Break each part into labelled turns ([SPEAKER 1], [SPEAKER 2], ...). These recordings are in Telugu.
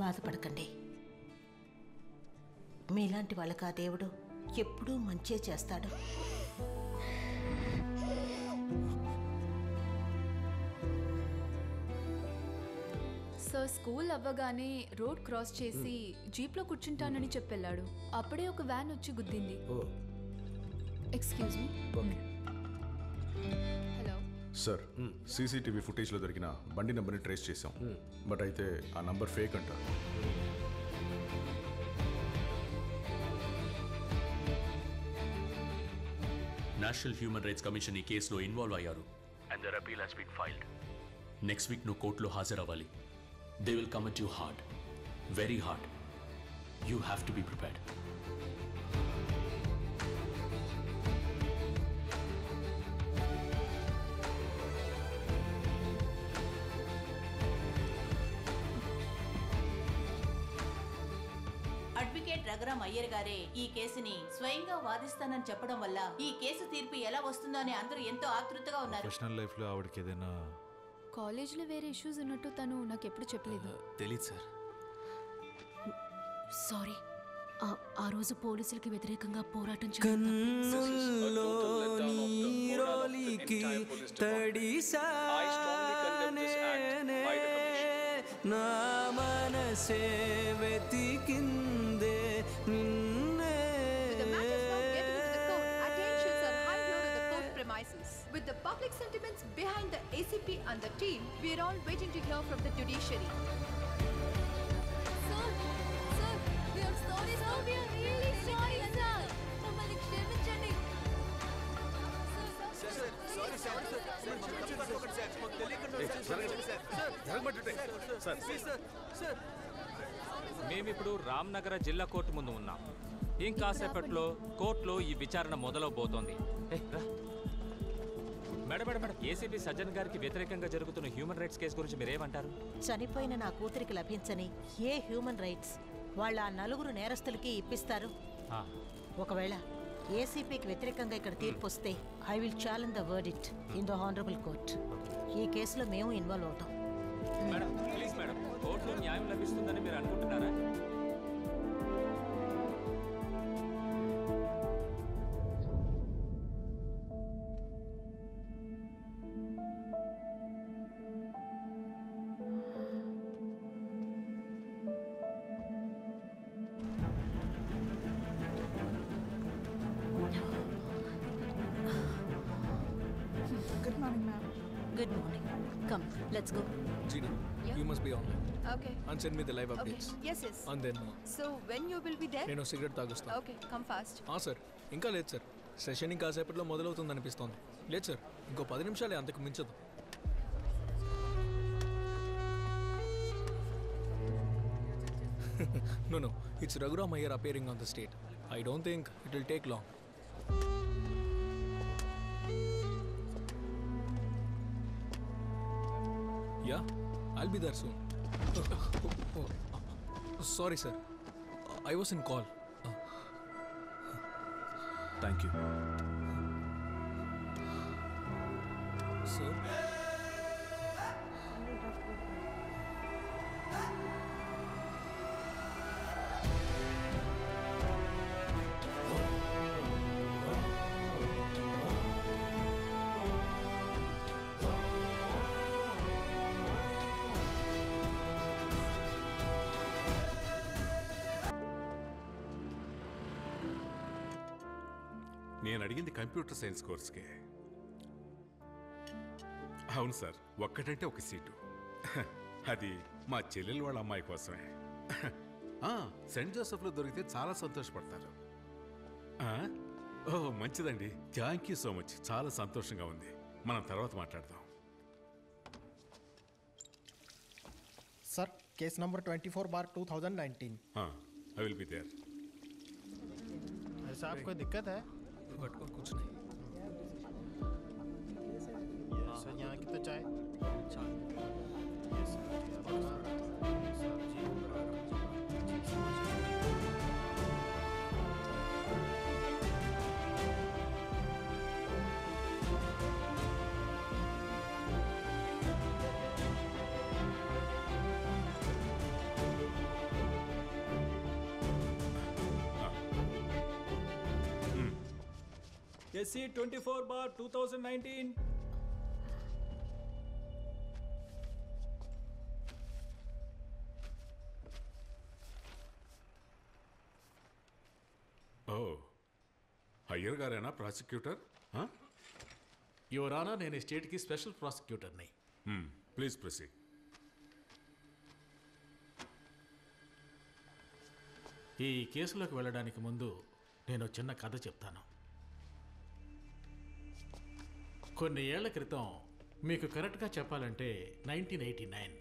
[SPEAKER 1] బాధపడకండి. మీలాంటి వాళ్ళకి ఆ దేవుడు ఎప్పుడూ మంచే చేస్తాడు.
[SPEAKER 2] సార్ స్కూల్ అవ్వగానే రోడ్ క్రాస్ చేసి జీప్లో కూర్చుంటానని చెప్పెళ్ళాడు. అప్పుడే ఒక వ్యాన్ వచ్చి గుద్దింది. Excuse me. Hello
[SPEAKER 3] sir, CCTV ఫుటేజ్లో దొరికిన బండి నెంబర్ని ట్రేస్ చేసాం. బట్ అయితే ఆ నంబర్ ఫేక్ అంట.
[SPEAKER 4] నేషనల్ హ్యూమన్ రైట్స్ కమిషన్ ఈ కేసులో ఇన్వాల్వ్ అయ్యారు. And their appeal has been filed. Next week నువ్వు కోర్టులో హాజరవ్వాలి. They will come at you hard, very hard. You have to be prepared.
[SPEAKER 5] Advocate Raghuram Iyer గారే ఈ కేసుని స్వయంగా వాదిస్తానని చెప్పడం వల్ల ఈ కేసు తీర్పు ఎలా వస్తుందో అని అందరూ ఎంతో ఆతృతగా ఉన్నారు.
[SPEAKER 6] పర్సనల్ లైఫ్ లో ఆవిడకి ఏదైనా
[SPEAKER 2] కాలేజ్లో వేరే ఇష్యూస్ ఉన్నట్టు తను నాకు ఎప్పుడు చెప్పలేదు.
[SPEAKER 6] తెలీదు సార్.
[SPEAKER 7] సారీ, ఆ రోజు పోలీసులకి వ్యతిరేకంగా పోరాటం
[SPEAKER 8] నా మనసే వెతికిందే నిన్నే.
[SPEAKER 2] With the public sentiments behind the ACP and the team, we are all waiting to hear from the judiciary.
[SPEAKER 7] Sir, we are sorry, sir. We are really sorry, sir. మమ్మల్ని క్షమించండి.
[SPEAKER 9] మేమిప్పుడు రామ్నగర జిల్లా కోర్టు ముందు ఉన్నాం. ఇంకాసేపట్లో కోర్టులో ఈ విచారణ మొదలవబోతోంది. మేడం, ఏసీపీ సజ్జన్ గారికి వ్యతిరేకంగా జరుగుతున్న హ్యూమన్ రైట్స్ కేసు గురించి మీరేమంటారు?
[SPEAKER 1] చనిపోయిన నా కూతురికి లభించని ఏ హ్యూమన్ రైట్స్ వాళ్ళ ఆ నలుగురు నేరస్తులకి ఇప్పిస్తారు? ఒకవేళ ఏసీపీకి వ్యతిరేకంగా ఇక్కడ తీర్పు వస్తే I will challenge the verdict in the honourable court. ఈ కేసులో మేము ఇన్వాల్వ్ అవుతాం.
[SPEAKER 9] మేడం, ప్లీజ్ మేడం, కోర్టులో న్యాయం లభిస్తుందని మీరు అనుకుంటున్నారా?
[SPEAKER 2] Good morning, ma'am.
[SPEAKER 7] Good morning. Come, let's go.
[SPEAKER 8] Gina, you must be online.
[SPEAKER 2] Okay.
[SPEAKER 8] And send me the live updates.
[SPEAKER 2] Okay. Yes.
[SPEAKER 8] And then
[SPEAKER 2] So when you will be there?
[SPEAKER 8] నేను సిగరెట్ తాగుస్తాను.
[SPEAKER 2] Okay, come fast.
[SPEAKER 8] సార్, ఇంకా లేదు సార్. సెషన్ ఇంకా సేపట్లో మొదలవుతుంది అనిపిస్తోంది. లేదు సార్, ఇంకో 10 నిమిషాలే, అంతకు మించదు. No, it's Raghuram Iyer appearing on the stage. I don't think it will take long. Yeah, I'll be there soon. Sorry, sir. I was in call.
[SPEAKER 6] Thank you.
[SPEAKER 8] Sir?
[SPEAKER 10] నేను అడిగింది కంప్యూటర్ సైన్స్ కోర్స్కే. అవును సార్, ఒక్కటంటే ఒక సీటు. అది మా చెల్లెలు వాళ్ళ అమ్మాయి కోసమే. సెయింట్ జోసెఫ్లో దొరికితే చాలా సంతోషపడతారు. ఓ మంచిదండి, థ్యాంక్ యూ సో మచ్. చాలా సంతోషంగా ఉంది. మనం తర్వాత మాట్లాడదాం.
[SPEAKER 11] Sir, case number 24/2019.
[SPEAKER 10] I will be there.
[SPEAKER 11] ऐसा आपको दिक्कत है?
[SPEAKER 8] बट कुछ नहीं.
[SPEAKER 11] सर, यहाँ कितना चाय?
[SPEAKER 8] SC24/2019.
[SPEAKER 10] ఓ అయ్యర్ గారేనా ప్రాసిక్యూటర్?
[SPEAKER 12] యువర్ ఆనర్, నేను ఈ స్టేట్కి స్పెషల్ ప్రాసిక్యూటర్ని.
[SPEAKER 10] Please proceed.
[SPEAKER 12] ఈ కేసులోకి వెళ్ళడానికి ముందు నేను చిన్న కథ చెప్తాను. కొన్ని ఏళ్ల క్రితం, మీకు కరెక్ట్గా చెప్పాలంటే 1989,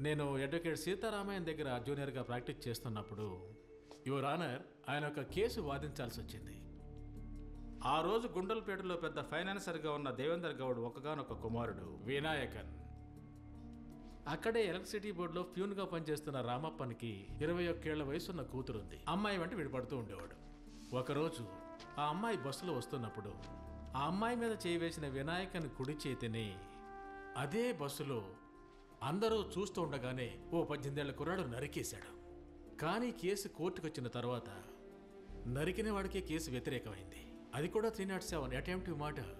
[SPEAKER 12] నేను అడ్వకేట్ సీతారామయ్య దగ్గర జూనియర్గా ప్రాక్టీస్ చేస్తున్నప్పుడు యువర్ ఆనర్ ఆయన ఒక కేసు వాదించాల్సి వచ్చింది. ఆ రోజు గుండల్పేటలో పెద్ద ఫైనాన్సర్గా ఉన్న దేవేందర్ గౌడ్ ఒకగానొక కుమారుడు వినాయకన్. అక్కడే ఎలక్ట్రిసిటీ బోర్డులో ప్యూన్గా పనిచేస్తున్న రామప్పనికి 21 ఏళ్ల వయసున్న కూతురుంది. అమ్మాయి వెంట విడిపడుతూ ఉండేవాడు. ఒకరోజు ఆ అమ్మాయి బస్సులో వస్తున్నప్పుడు ఆ అమ్మాయి మీద చేయి వేసిన వినాయకన్ కుడి చేతిని అదే బస్సులో అందరూ చూస్తూ ఉండగానే ఓ 18 ఏళ్ల కుర్రాడు నరికేశాడు. కానీ కేసు కోర్టుకు వచ్చిన తర్వాత నరికిన వాడికే కేసు వ్యతిరేకమైంది. అది కూడా 307 అటెంప్టివ్ మర్డర్.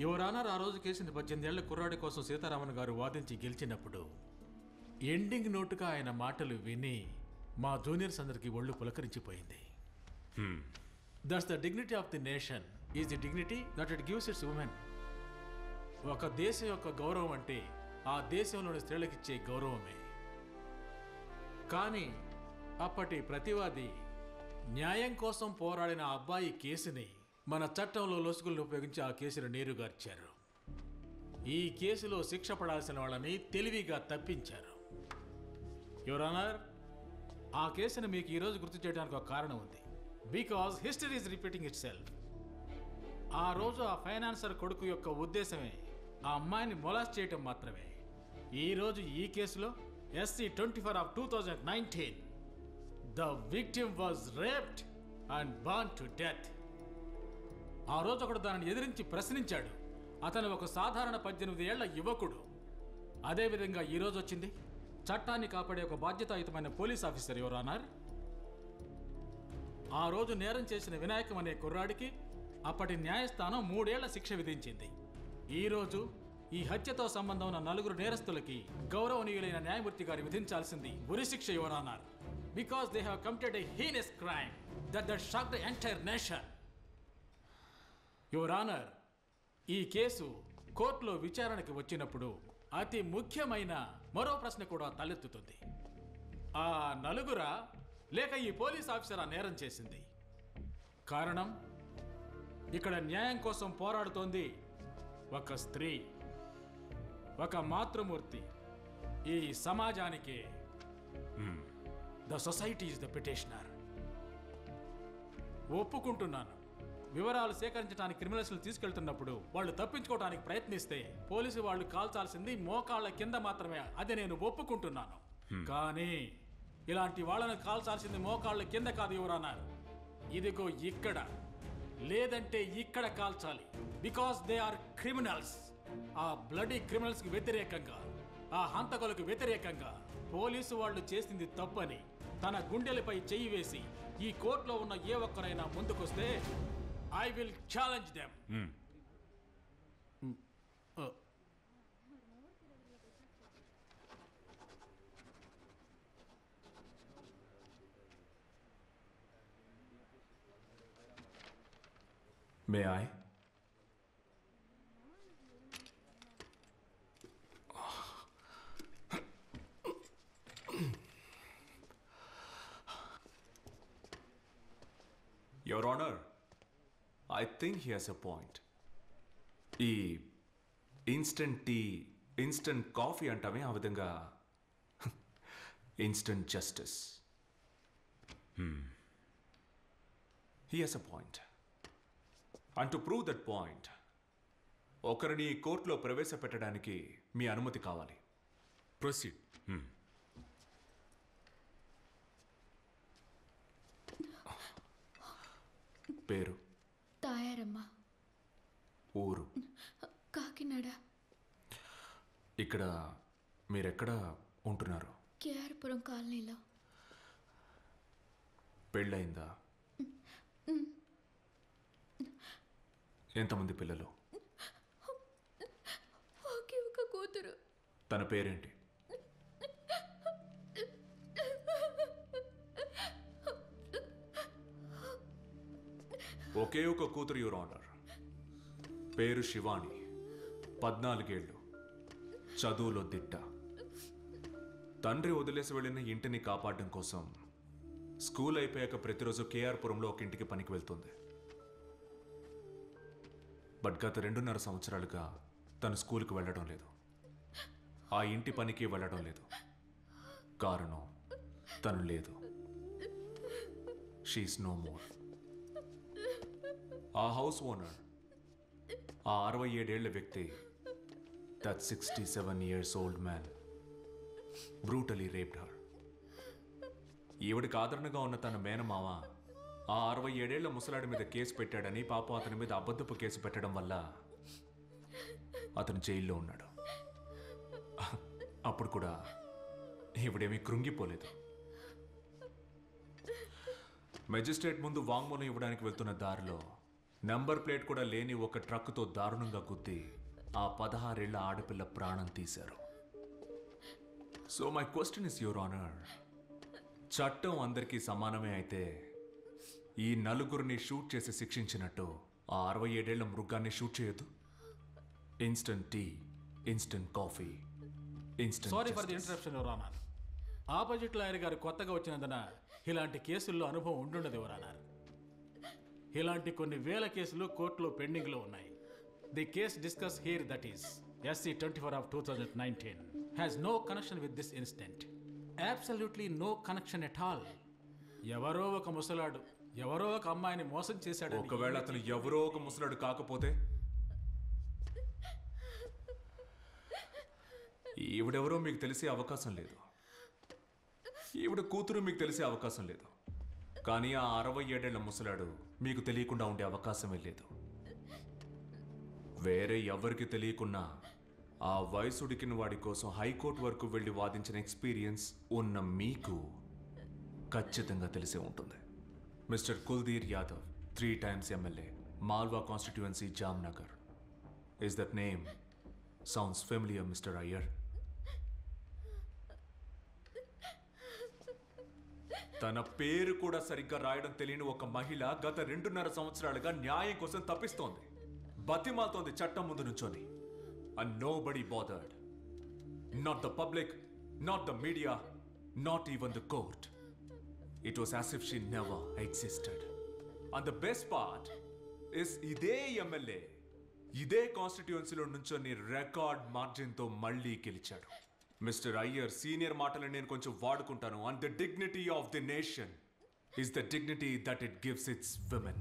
[SPEAKER 12] యువర్ ఆనర్, ఆ రోజు కేసుని 18 ఏళ్ల కుర్రాడి కోసం సీతారామన్ గారు వాదించి గెలిచినప్పుడు ఎండింగ్ నోటుగా ఆయన మాటలు విని మా జూనియర్స్ అందరికీ ఒళ్ళు పులకరించిపోయింది. That's the dignity of the nation is the dignity that it gives its women. ఒక దేశం యొక్క గౌరవం అంటే ఆ దేశంలోని స్త్రీలకిచ్చే గౌరవమే. కానీ అప్పటి ప్రతివాది న్యాయం కోసం పోరాడిన అబ్బాయి కేసుని మన చట్టంలో లొసుగులను ఉపయోగించి ఆ కేసును నీరుగార్చారు. ఈ కేసులో శిక్ష పడాల్సిన వాళ్ళని తెలివిగా తప్పించారు. యువర్ ఆనర్, ఆ కేసును మీకు ఈరోజు గుర్తు చేయడానికి ఒక కారణం ఉంది. Because history is repeating it self. ఆ రోజు ఆ ఫైనాన్సర్ కొడుకు యొక్క ఉద్దేశమే ఆ అమ్మాయిని మొలాస్ట్ చేయటం మాత్రమే. ఈరోజు ఈ కేసులో SC24/2019 the victim was raped and burn to death. ఆ రోజు ఒకడు దానిని ఎదిరించి ప్రశ్నించాడు. అతను ఒక సాధారణ 18 ఏళ్ల యువకుడు. అదేవిధంగా ఈరోజు వచ్చింది చట్టాన్ని కాపాడే ఒక బాధ్యతాయుతమైన పోలీస్ ఆఫీసర్. యువర్ ఆనర్, ఆ రోజు నేరం చేసిన వినాయకం అనే కుర్రాడికి అప్పటి న్యాయస్థానం 3 ఏళ్ల శిక్ష విధించింది. ఈరోజు ఈ హత్యతో సంబంధం ఉన్న 4 నేరస్తులకి గౌరవనీయులైన న్యాయమూర్తి గారు విధించాల్సింది ఉరిశిక్ష. Your honour, because they have committed a heinous crime that shocked the entire nation. Your honour, ఈ కేసు కోర్టులో విచారణకి వచ్చినప్పుడు అతి ముఖ్యమైన మరో ప్రశ్న కూడా తలెత్తుతుంది. ఆ 4 లేక ఈ పోలీస్ ఆఫీసర్ ఆ నేరం చేసింది? కారణం, ఇక్కడ న్యాయం కోసం పోరాడుతోంది ఒక స్త్రీ, ఒక మాతృమూర్తి. ఈ సమాజానికి the society is the petitioner. ఒప్పుకుంటున్నాను, వివరాలు సేకరించడానికి క్రిమినల్స్ని తీసుకెళ్తున్నప్పుడు వాళ్ళు తప్పించుకోవడానికి ప్రయత్నిస్తే పోలీసు వాళ్ళు కాల్చాల్సింది మోకాళ్ళ కింద మాత్రమే. అది నేను ఒప్పుకుంటున్నాను. కానీ ఇలాంటి వాళ్ళను కాల్చాల్సింది మోకాళ్ళ కింద కాదు యువర్ ఆనర్. ఇదిగో ఇక్కడ, లేదంటే ఇక్కడ కాల్చాలి. Because they are criminals. ఆ బ్లడీ క్రిమినల్స్కి వ్యతిరేకంగా, ఆ హంతకులకు వ్యతిరేకంగా పోలీసు వాళ్ళు చేసింది తప్పని తన గుండెలపై చెయ్యి వేసి ఈ కోర్టులో ఉన్న ఏ ఒక్కరైనా ముందుకొస్తే I will challenge them.
[SPEAKER 4] May I? Your Honor, I think he has a point. ఈ ఇన్స్టంట్ టీ, ఇన్స్టంట్ కాఫీ అంటామే, ఆ విధంగా instant justice. He has a point. And to prove that point, ఒకరిని కోర్టులో ప్రవేశపెట్టడానికి మీ అనుమతి కావాలి.
[SPEAKER 10] ప్రొసీడ్.
[SPEAKER 4] పేరు?
[SPEAKER 2] తాయారమ్మ.
[SPEAKER 4] ఊరు?
[SPEAKER 2] కాకినాడ.
[SPEAKER 4] ఇక్కడ మీరెక్కడ ఉంటున్నారు?
[SPEAKER 2] కేఆర్పురం కాలనీలో.
[SPEAKER 4] పెళ్ళయిందా?
[SPEAKER 13] ఎంతమంది పిల్లలు?
[SPEAKER 2] ఒకే ఒక కూతురు.
[SPEAKER 13] తన పేరేంటి? ఒకే ఒక కూతురు, యువర్ ఆనర్. పేరు శివాని. 14 ఏళ్ళు. చదువులో దిట్ట. తండ్రి వదిలేసి వెళ్ళిన ఇంటిని కాపాడడం కోసం స్కూల్ అయిపోయాక ప్రతిరోజు కేఆర్పురంలో ఒక ఇంటికి పనికి వెళ్తుంది. బట్ గత 2.5 సంవత్సరాలుగా తను స్కూల్కి వెళ్ళడం లేదు, ఆ ఇంటి పనికి వెళ్ళడం లేదు. కారణం తను లేదు. She is no more. ఆ హౌస్ ఓనర్, ఆ 67 ఏళ్ల వ్యక్తి, that 67 years old man brutally raped her. ఈవిడికి ఆదరణగా ఉన్న తన మేనమామ ఆ 67 ఏళ్ల ముసలాడి మీద కేసు పెట్టాడని, పాపం అతని మీద అబద్ధపు కేసు పెట్టడం వల్ల అతను జైల్లో ఉన్నాడు. అప్పుడు కూడా ఈవిడేమీ కృంగిపోలేదు. మెజిస్ట్రేట్ ముందు వాంగ్మూలం ఇవ్వడానికి వెళ్తున్న దారిలో నంబర్ ప్లేట్ కూడా లేని ఒక ట్రక్కుతో దారుణంగా గుద్ది ఆ 16 ఏళ్ల ఆడపిల్ల ప్రాణం తీశారు. So my question is, your honour, చట్టం అందరికీ సమానమే అయితే ఈ 4 షూట్ చేసి శిక్షించినట్టు ఆ 67 ఏళ్ల మృగాన్ని షూట్ చేయొద్దు? Instant tea, instant coffee, instant.
[SPEAKER 12] Sorry for the interruption, your honour. Opposite lawyer గారు కొత్తగా వచ్చినందున ఇలాంటి కేసుల్లో అనుభవం ఉండుండదు, యువర్ ఆనర్. ఇలాంటి కొన్ని వేల కేసులు కోర్టులో పెండింగ్లో ఉన్నాయి. The case discuss here, that is SC-24 of 2019, has no connection with this incident. Absolutely no connection at all. ఎవరో ఒక ముసలాడు ఎవరో ఒక అమ్మాయిని మోసం చేశాడు.
[SPEAKER 13] ఒకవేళ అతను ఎవరో ఒక ముసలాడు కాకపోతే? ఈవిడెవరో మీకు తెలిసే అవకాశం లేదు, ఈవిడ కూతురు మీకు తెలిసే అవకాశం లేదు. కానీ ఆ 67 ఏళ్ల ముసలాడు మీకు తెలియకుండా ఉండే అవకాశమే లేదు. వేరే ఎవరికి తెలియకున్నా ఆ వయసుడికిన వాడి కోసం హైకోర్టు వరకు వెళ్ళి వాదించిన ఎక్స్పీరియన్స్ ఉన్న మీకు ఖచ్చితంగా తెలిసే ఉంటుంది. Mister Kuldeep Yadav, 3 times MLA, Malwa constituency, Jamnagar. Is that name sounds familiar, mister Iyer? తన పేరు కూడా సరిగ్గా రాయడం తెలియని ఒక మహిళ గత 2.5 సంవత్సరాలుగా న్యాయం కోసం తప్పిస్తోంది, బతిమాలుతోంది చట్టం ముందు నుంచొని. And nobody bothered. Not the public, not the media, not even the court. It was as if she never existed. And the best part is, ఇదే MLA, ఇదే కాన్స్టిట్యుయెన్సీలో నుంచొని రికార్డ్ మార్జిన్తో మళ్ళీ గెలిచాడు. మిస్టర్ అయ్యర్, సీనియర్ మాటలు నేను కొంచెం వాడుకుంటాను. And the dignity of the nation is the dignity that it gives its women.